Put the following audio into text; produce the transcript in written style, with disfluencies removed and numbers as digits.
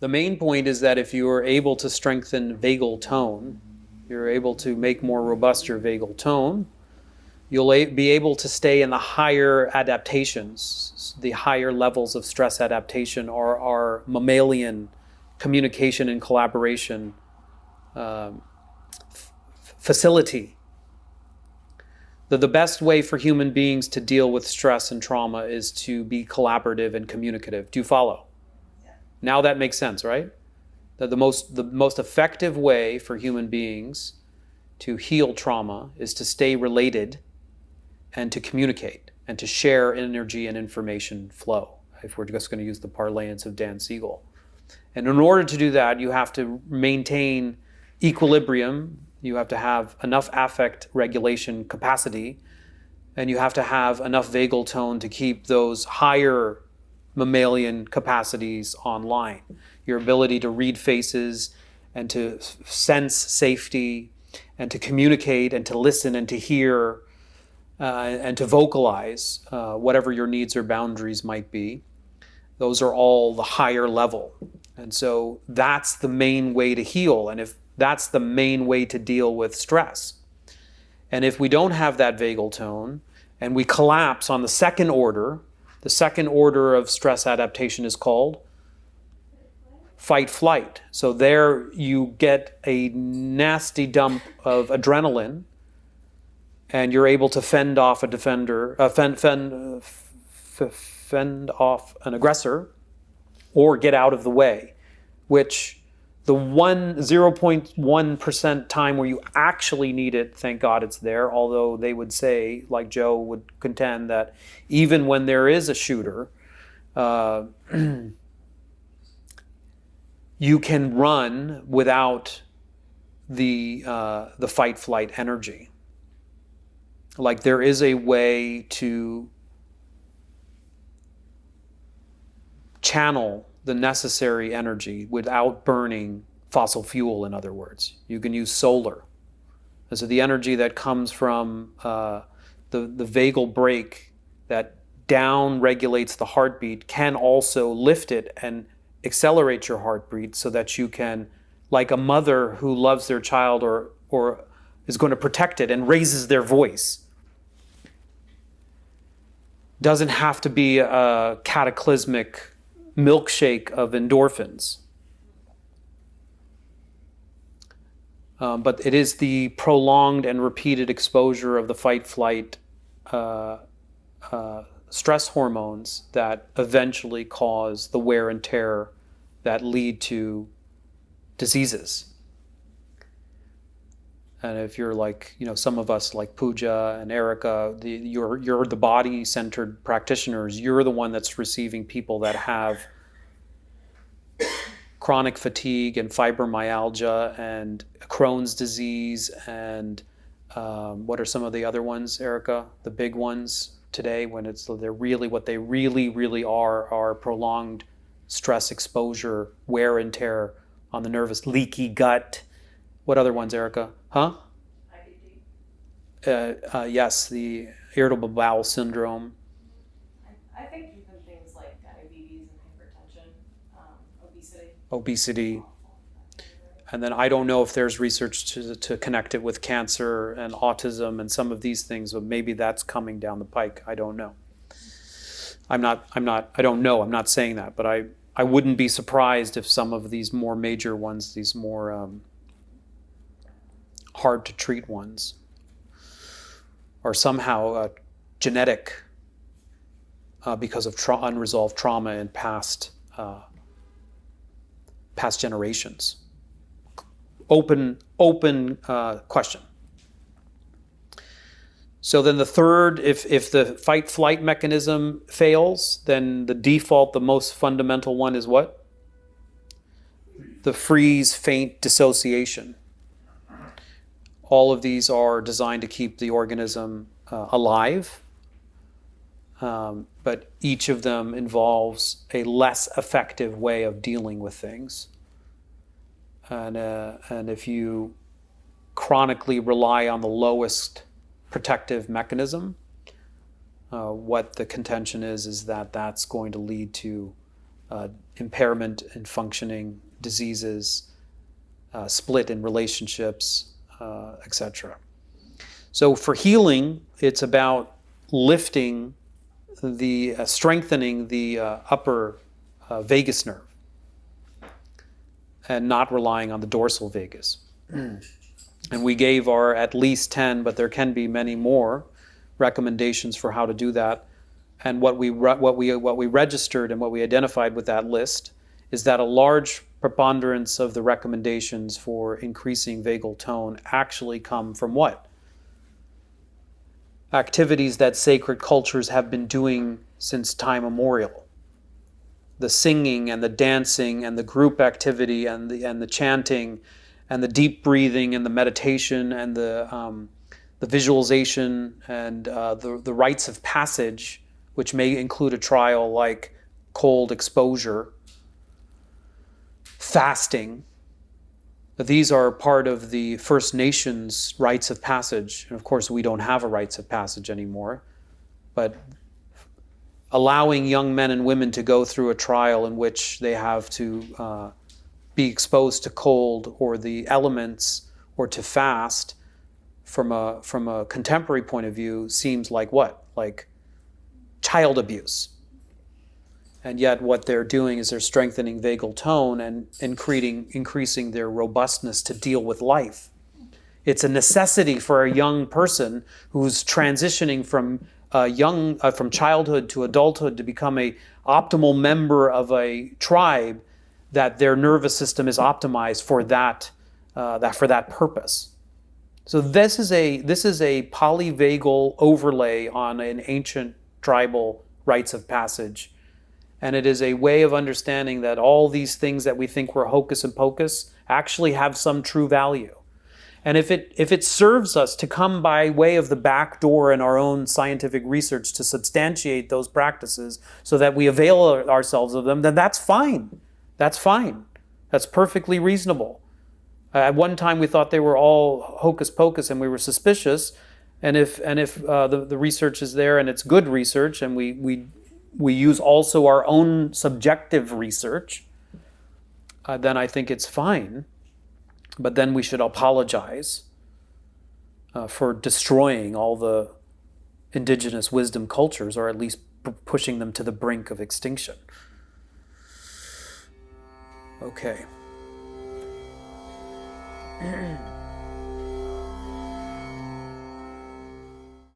The main point is that if you are able to strengthen vagal tone, you're able to make more robust your vagal tone, you'll be able to stay in the higher adaptations. The higher levels of stress adaptation are our mammalian communication and collaboration facility. The best way for human beings to deal with stress and trauma is to be collaborative and communicative. Do you follow? Yeah. Now that makes sense, right? That the most effective way for human beings to heal trauma is to stay related and to communicate and to share energy and information flow, if we're just going to use the parlance of Dan Siegel. And in order to do that, you have to maintain equilibrium, you have to have enough affect regulation capacity, and you have to have enough vagal tone to keep those higher mammalian capacities online. Your ability to read faces and to sense safety and to communicate and to listen and to hear and to vocalize whatever your needs or boundaries might be. Those are all the higher level. And so that's the main way to heal. And if that's the main way to deal with stress. And if we don't have that vagal tone and we collapse on the second order of stress adaptation is called fight-flight. So there you get a nasty dump of adrenaline and you're able to fend off a defender, fend off an aggressor or get out of the way, which the 0.1% time where you actually need it, thank God it's there, although they would say, like Joe would contend, that even when there is a shooter, you can run without the fight-flight energy. Like there is a way to channel the necessary energy without burning fossil fuel, in other words. You can use solar. And so the energy that comes from the vagal brake that down regulates the heartbeat can also lift it and accelerate your heartbeat so that you can, like a mother who loves their child or is going to protect it and raises their voice, doesn't have to be a cataclysmic milkshake of endorphins. But it is the prolonged and repeated exposure of the fight-flight stress hormones that eventually cause the wear and tear that lead to diseases. And if you're like, some of us like Pooja and Erica, you're the body-centered practitioners. You're the one that's receiving people that have chronic fatigue and fibromyalgia and Crohn's disease and what are some of the other ones, Erica? The big ones today when they're really what they really are prolonged stress exposure, wear and tear on the nervous, leaky gut. What other ones, Erica? Huh? Yes, the irritable bowel syndrome. I think even things like diabetes and hypertension, obesity. Obesity. And then I don't know if there's research to connect it with cancer and autism and some of these things, but maybe that's coming down the pike. I don't know. I don't know. I'm not saying that, but I wouldn't be surprised if some of these more major ones, these more hard to treat ones, are somehow genetic because of unresolved trauma in past generations. Open question. So then the third, if the fight-flight mechanism fails, then the default, the most fundamental one is what? The freeze, faint, dissociation. All of these are designed to keep the organism alive, but each of them involves a less effective way of dealing with things. And if you chronically rely on the lowest protective mechanism, what the contention is that that's going to lead to impairment in functioning, diseases, split in relationships, etc. So for healing, it's about lifting strengthening the upper vagus nerve and not relying on the dorsal vagus. And we gave our at least 10, but there can be many more recommendations for how to do that. And what we registered and what we identified with that list is that a large preponderance of the recommendations for increasing vagal tone actually come from what? Activities that sacred cultures have been doing since time immemorial. The singing and the dancing and the group activity and the chanting and the deep breathing and the meditation and the visualization and the rites of passage, which may include a trial like cold exposure, fasting. These are part of the First Nations rites of passage. And of course, we don't have a rites of passage anymore. But allowing young men and women to go through a trial in which they have to be exposed to cold or the elements or to fast from a contemporary point of view seems like what? Like child abuse. And yet what they're doing is they're strengthening vagal tone and increasing their robustness to deal with life. It's a necessity for a young person who's transitioning from childhood to adulthood to become a optimal member of a tribe, that their nervous system is optimized for that purpose. So this is a polyvagal overlay on an ancient tribal rites of passage. And it is a way of understanding that all these things that we think were hocus and pocus actually have some true value. And if it serves us to come by way of the back door in our own scientific research to substantiate those practices so that we avail ourselves of them, then that's fine. That's fine. That's perfectly reasonable. At one time we thought they were all hocus pocus and we were suspicious. And if the research is there and it's good research and we use also our own subjective research, then I think it's fine. But then we should apologize for destroying all the indigenous wisdom cultures, or at least pushing them to the brink of extinction. Okay.